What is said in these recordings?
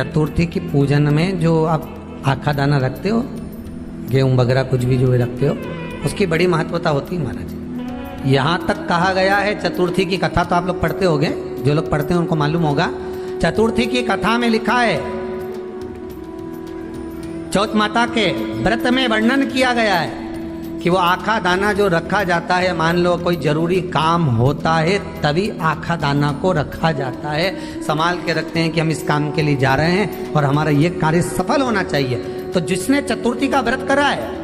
चतुर्थी की पूजन में जो आप आखा दाना रखते हो, गेहूं वगैरह कुछ भी जो रखते हो, उसकी बड़ी महत्वता होती है महाराज। यहाँ तक कहा गया है, चतुर्थी की कथा तो आप लोग पढ़ते होंगे, जो लोग पढ़ते हैं उनको मालूम होगा। चतुर्थी की कथा में लिखा है, चौथ माता के व्रत में वर्णन किया गया है कि वो आखा दाना जो रखा जाता है, मान लो कोई जरूरी काम होता है तभी आखा दाना को रखा जाता है, संभाल के रखते हैं कि हम इस काम के लिए जा रहे हैं और हमारा ये कार्य सफल होना चाहिए। तो जिसने चतुर्थी का व्रत करा है,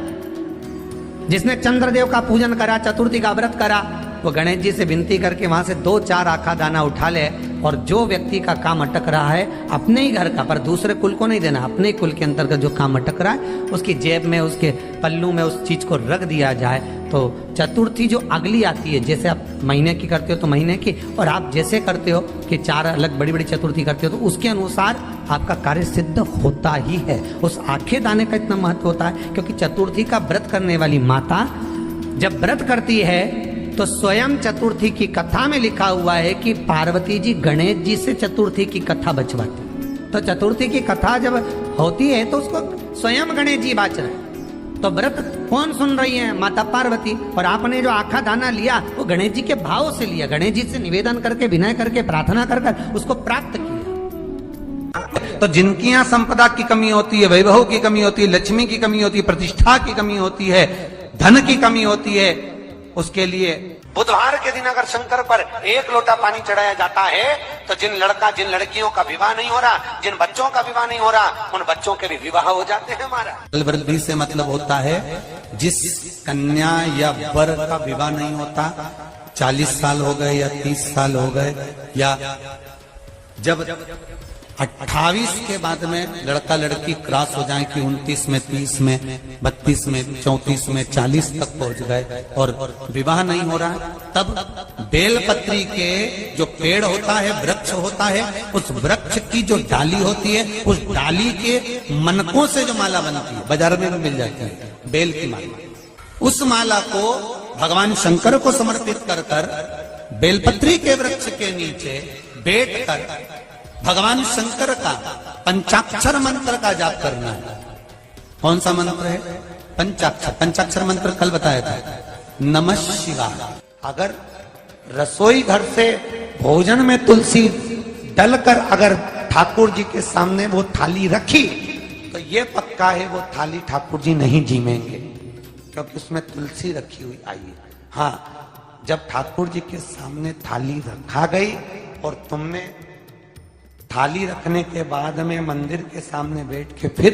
जिसने चंद्रदेव का पूजन करा, चतुर्थी का व्रत करा, वो गणेश जी से विनती करके वहां से 2-4 आखा दाना उठा ले, और जो व्यक्ति का काम अटक रहा है अपने ही घर का, पर दूसरे कुल को नहीं देना, अपने कुल के अंतर्गत जो काम अटक रहा है उसकी जेब में, उसके पल्लू में उस चीज को रख दिया जाए। तो चतुर्थी जो अगली आती है, जैसे आप महीने की करते हो तो महीने की, और आप जैसे करते हो कि 4 अलग बड़ी बड़ी चतुर्थी करते हो तो उसके अनुसार आपका कार्य सिद्ध होता ही है। उस आखे दाने का इतना महत्व होता है क्योंकि चतुर्थी का व्रत करने वाली माता जब व्रत करती है तो स्वयं चतुर्थी की कथा में लिखा हुआ है कि पार्वती जी गणेश जी से चतुर्थी की कथा बचवाती। तो चतुर्थी की कथा जब होती है तो उसको स्वयं गणेश जी बाच रहे हैं। तो व्रत कौन सुन रही है? माता पार्वती। और आपने जो आखा दाना लिया वो गणेश जी के भाव से लिया, गणेश जी से निवेदन करके, विनय करके, प्रार्थना कर उसको प्राप्त किया। तो जिनकी यहाँ संपदा की कमी होती है, वैभव की कमी होती है, लक्ष्मी की कमी होती है, प्रतिष्ठा की कमी होती है, धन की कमी होती है, उसके लिए बुधवार के दिन अगर शंकर पर 1 लोटा पानी चढ़ाया जाता है तो जिन लड़कियों का विवाह नहीं हो रहा, जिन बच्चों का विवाह नहीं हो रहा, उन बच्चों के भी विवाह हो जाते हैं। हमारा वृद्धि से मतलब होता है जिस कन्या या वर का विवाह नहीं होता, 40 साल हो गए या 30 साल हो गए, या जब 28 के बाद में लड़का लड़की क्रॉस हो जाए कि 29 में, 30 में, 32 में, 34 में, 40 तक पहुंच गए और विवाह नहीं हो रहा है, तब बेलपत्री के जो पेड़ होता है, वृक्ष होता है, उस वृक्ष की जो डाली होती है, उस डाली के मनकों से जो माला बनती है, बाजार में भी मिल जाती है बेल की माला, उस माला को भगवान शंकर को समर्पित कर कर बेलपत्री के वृक्ष के नीचे बैठ कर भगवान शंकर का पंचाक्षर मंत्र का जाप करना है। कौन सा मंत्र है? पंचाक्षर। पंचाक्षर मंत्र कल बताया था, नमः शिवाय। अगर रसोई घर से भोजन में तुलसी डलकर अगर ठाकुर जी के सामने वो थाली रखी तो ये पक्का है वो थाली ठाकुर जी नहीं जीमेंगे, क्योंकि उसमें तुलसी रखी हुई आई है। हाँ, जब ठाकुर जी के सामने थाली रखा गई और तुमने थाली रखने के बाद में मंदिर के सामने बैठ के फिर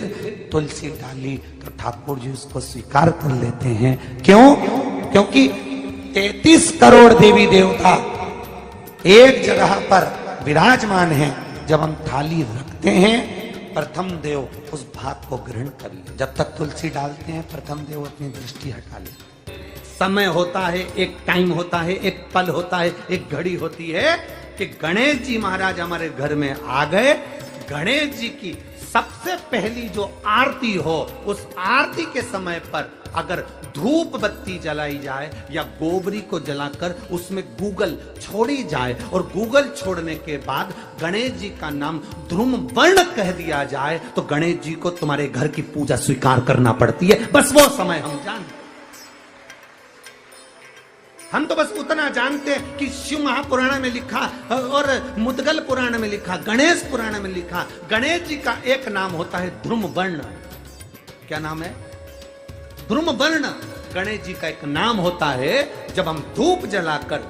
तुलसी डाली तो ठाकुर जी उसको स्वीकार कर लेते हैं। क्यों? क्योंकि 33 करोड़ देवी देवता एक जगह पर विराजमान हैं। जब हम थाली रखते हैं, प्रथम देव उस भाग को ग्रहण कर ले। जब तक तुलसी डालते हैं, प्रथम देव अपनी दृष्टि हटा ले। समय होता है, एक टाइम होता है, एक पल होता है, एक घड़ी होती है कि गणेश जी महाराज हमारे घर में आ गए। गणेश जी की सबसे पहली जो आरती हो, उस आरती के समय पर अगर धूप बत्ती जलाई जाए या गोबरी को जलाकर उसमें गूगल छोड़ी जाए और गूगल छोड़ने के बाद गणेश जी का नाम ध्रुम वर्ण कह दिया जाए तो गणेश जी को तुम्हारे घर की पूजा स्वीकार करना पड़ती है। बस वो समय हम जानते। हम तो बस उतना जानते हैं कि शिव महापुराण में लिखा और मुद्गल पुराण में लिखा, गणेश पुराण में लिखा, गणेश जी का एक नाम होता है ध्रुम वर्ण। क्या नाम है? ध्रुम वर्ण गणेश जी का एक नाम होता है। जब हम धूप जलाकर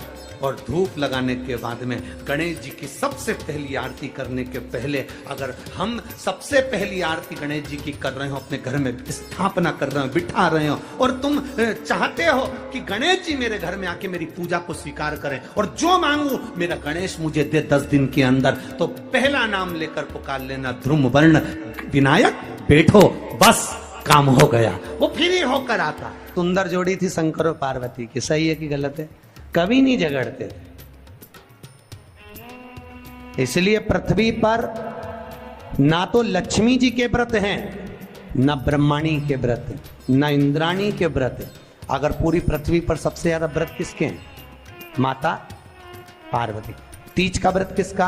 और धूप लगाने के बाद में गणेश जी की सबसे पहली आरती करने के पहले अगर हम सबसे पहली आरती गणेश जी की कर रहे हो, अपने घर में स्थापना कर रहे हो, बिठा रहे हो, और तुम चाहते हो कि गणेश जी मेरे घर में आके मेरी पूजा को स्वीकार करें और जो मांगू मेरा गणेश मुझे दे 10 दिन के अंदर, तो पहला नाम लेकर पुकार लेना ध्रुम वर्ण विनायक, बैठो, बस काम हो गया। वो फिर ही होकर आता। सुंदर जोड़ी थी शंकर और पार्वती की, सही है कि गलत है? कभी नहीं झगड़ते थे। इसलिए पृथ्वी पर ना तो लक्ष्मी जी के व्रत हैं, ना ब्रह्माणी के व्रत हैं, ना इंद्राणी के व्रत हैं। अगर पूरी पृथ्वी पर सबसे ज्यादा व्रत किसके हैं? माता पार्वती। तीज का व्रत किसका?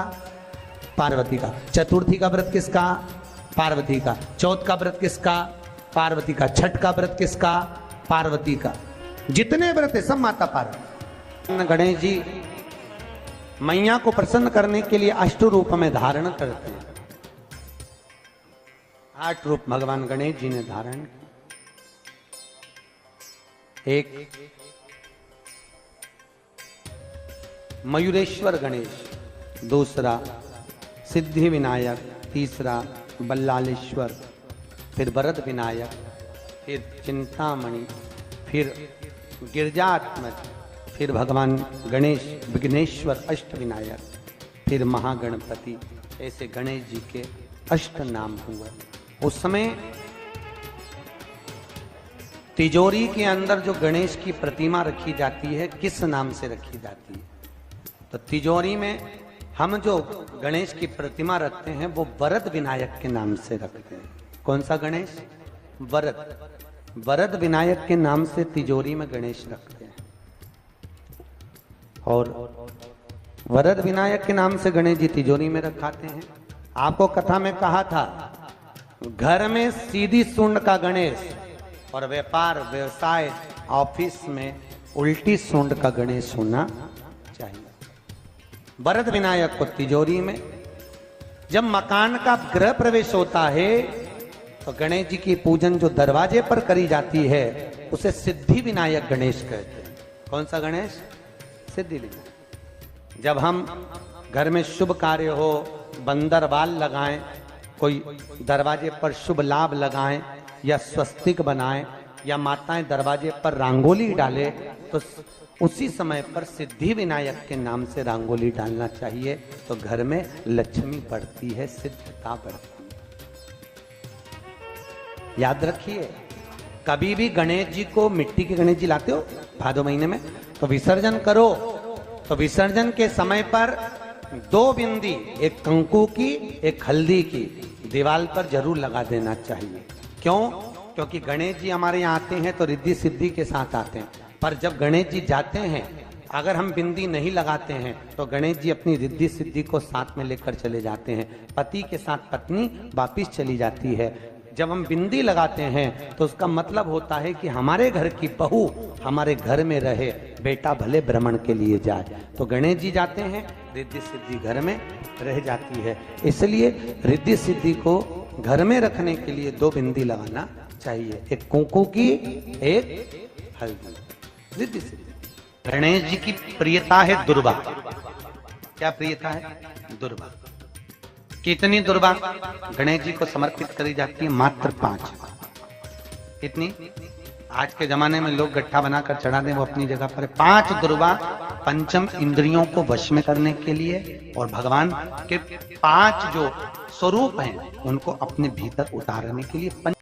पार्वती का। चतुर्थी का व्रत किसका? पार्वती का। चौथ का व्रत किसका? पार्वती का। छठ का व्रत किसका? पार्वती का। जितने व्रत है सब माता पार्वती। गणेश जी मैया को प्रसन्न करने के लिए अष्ट रूप में धारण करते हैं। 8 रूप भगवान गणेश जी ने धारण किए। एक मयूरेश्वर गणेश, दूसरा सिद्धि विनायक, तीसरा बल्लालेश्वर, फिर वरद विनायक, फिर चिंतामणि, फिर गिरजात्मज, फिर भगवान गणेश विघ्नेश्वर अष्ट विनायक, फिर महागणपति। ऐसे गणेश जी के अष्ट नाम हुए। उस समय तिजोरी के अंदर जो गणेश की प्रतिमा रखी जाती है किस नाम से रखी जाती है? तो तिजोरी में हम जो गणेश की प्रतिमा रखते हैं वो वरद विनायक के नाम से रखते हैं। कौन सा गणेश? वरद। वरद विनायक के नाम से तिजोरी में गणेश रखते हैं। और वरद विनायक के नाम से गणेश जी तिजोरी में रखाते हैं। आपको कथा में कहा था घर में सीधी सूंड का गणेश और व्यापार व्यवसाय ऑफिस में उल्टी सूंड का गणेश होना चाहिए। वरद विनायक को तिजोरी में। जब मकान का गृह प्रवेश होता है तो गणेश जी की पूजन जो दरवाजे पर करी जाती है उसे सिद्धि विनायक गणेश कहते हैं। कौन सा गणेश? सिद्धि विनायक। जब हम घर में शुभ कार्य हो, बंदर बाल लगाएं, कोई दरवाजे पर शुभ लाभ लगाएं या स्वस्तिक बनाएं या माताएं दरवाजे पर रंगोली डाले तो उसी समय पर सिद्धि विनायक के नाम से रंगोली डालना चाहिए। तो घर में लक्ष्मी बढ़ती है, सिद्धता बढ़ती है। याद रखिए, कभी भी गणेश जी को, मिट्टी के गणेश जी लाते हो भादो महीने में, तो विसर्जन करो तो विसर्जन के समय पर 2 बिंदी, एक कंकु की एक हल्दी की, दीवार पर जरूर लगा देना चाहिए। क्यों? क्योंकि गणेश जी हमारे यहाँ आते हैं तो रिद्धि सिद्धि के साथ आते हैं, पर जब गणेश जी जाते हैं अगर हम बिंदी नहीं लगाते हैं तो गणेश जी अपनी रिद्धि सिद्धि को साथ में लेकर चले जाते हैं। पति के साथ पत्नी वापिस चली जाती है। जब हम बिंदी लगाते हैं तो उसका मतलब होता है कि हमारे घर की बहू हमारे घर में रहे, बेटा भले भ्रमण के लिए जाए। तो गणेश जी जाते हैं, रिद्धि सिद्धि घर में रह जाती है। इसलिए रिद्धि सिद्धि को घर में रखने के लिए 2 बिंदी लगाना चाहिए, एक कुंकू की एक हल्दी। रिद्धि सिद्धि। गणेश जी की प्रियता है दुर्वा। क्या प्रियता है? दुर्वा। कितनी दुर्वा गणेश जी को समर्पित करी जाती है? मात्र 5। कितनी? आज के जमाने में लोग गट्ठा बनाकर चढ़ा दें, वो अपनी जगह पर 5 दुर्वा पंचम इंद्रियों को वश में करने के लिए और भगवान के 5 जो स्वरूप हैं उनको अपने भीतर उतारने के लिए